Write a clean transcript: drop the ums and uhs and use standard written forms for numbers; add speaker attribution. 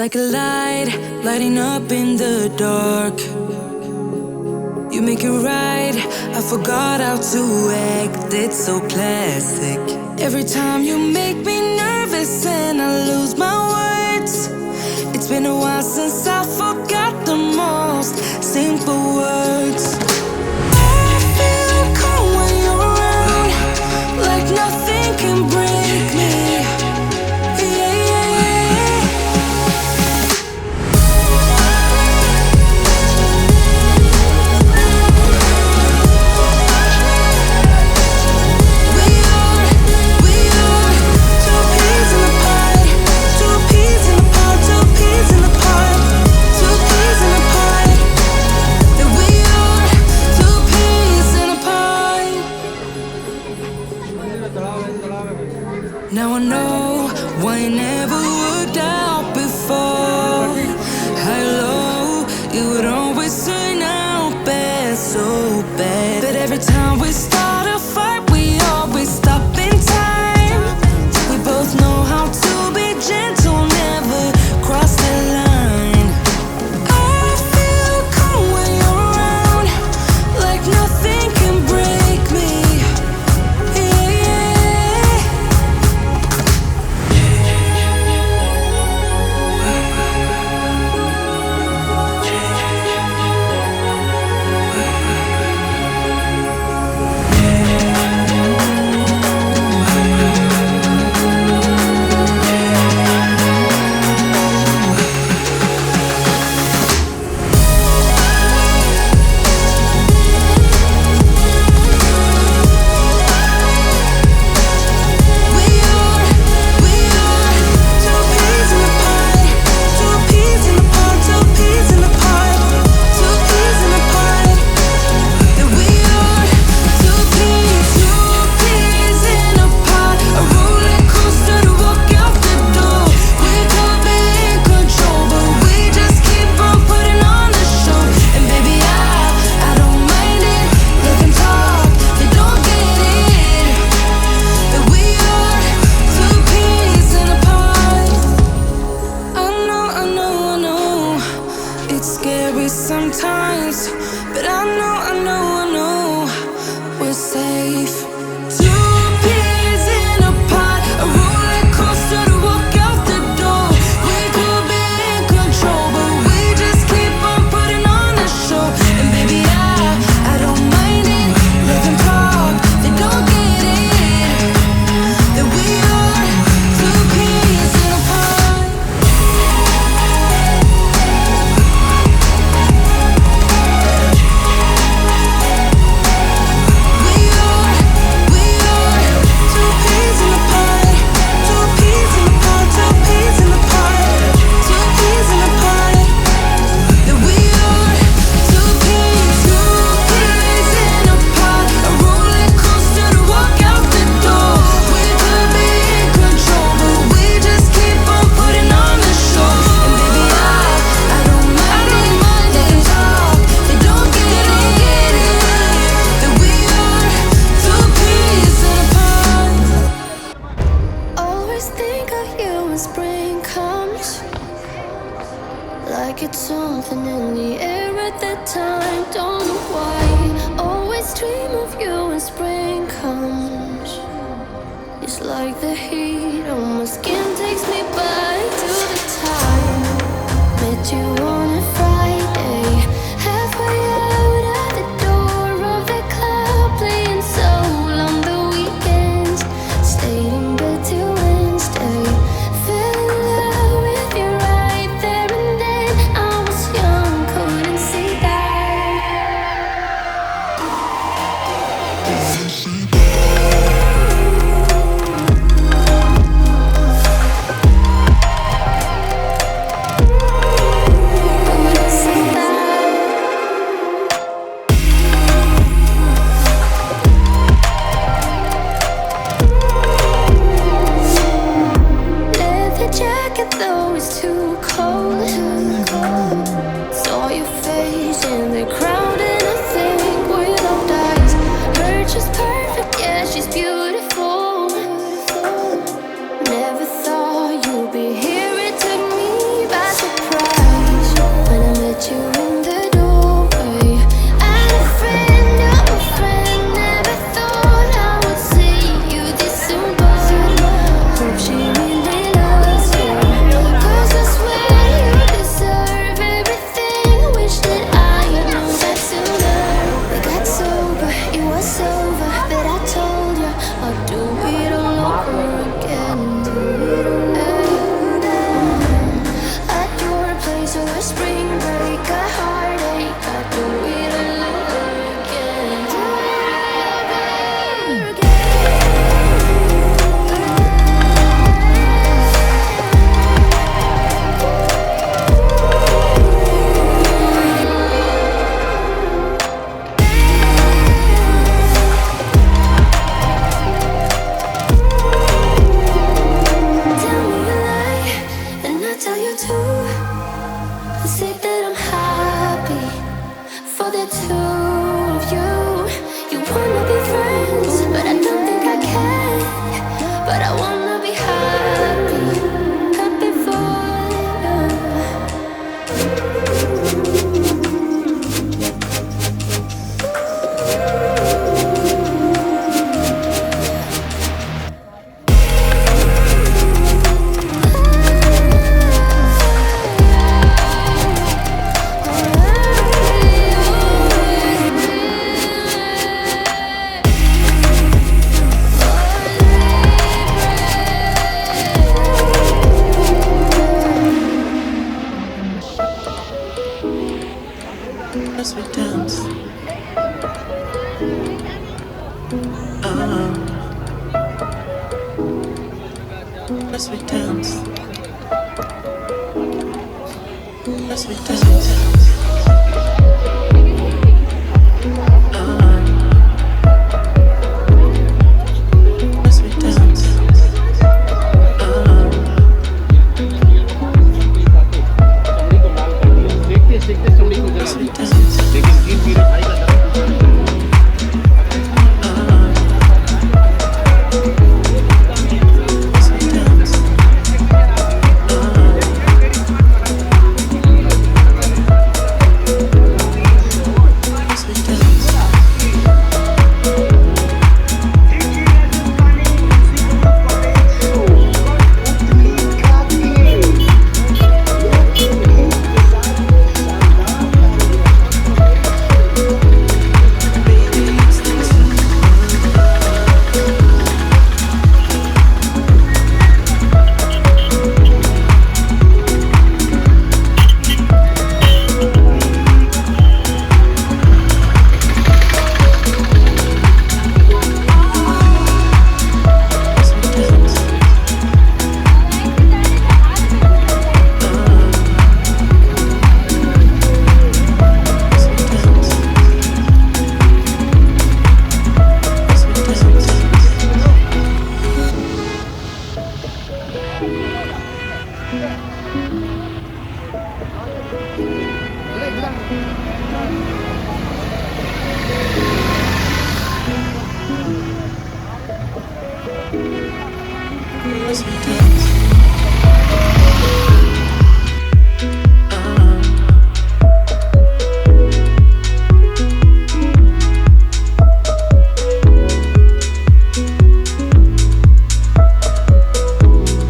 Speaker 1: like a light, lighting up in the dark. You make it right, I forgot how to act, it's so classic. Every time you make me nervous and I lose my words. It's been a while since I forgot the most simple words. I feel calm when you're around, like nothing can break me. Now I know why it never worked out before. High low, it would always turn out bad, so bad. But every time we start a fight, we always stop in time. We both know how to be gentle, never cross the line. I feel calm when you're around, like nothing can break me. Sometimes, but I know we're safe. Two peas in a pod, a roller coaster to walk out the door. We could be in control, but we just keep on putting on the show. And baby, I don't mind it. Live and talk, they don't get it. That we are two peas in a pod. Like it's something in the air at that time, don't know why. Always dream of you when spring comes. It's like the heat on my skin takes me back to the time met you on a Friday, halfway out at the door of the club, playing soul on the weekends. Stayed in bed till Wednesday, fell in love with you right there and then. I was young, couldn't see that. two of you. You wanna be friends, but I don't think I can. But I wanna be happy, happy for you.
Speaker 2: As we dance, as we dance, as we dance.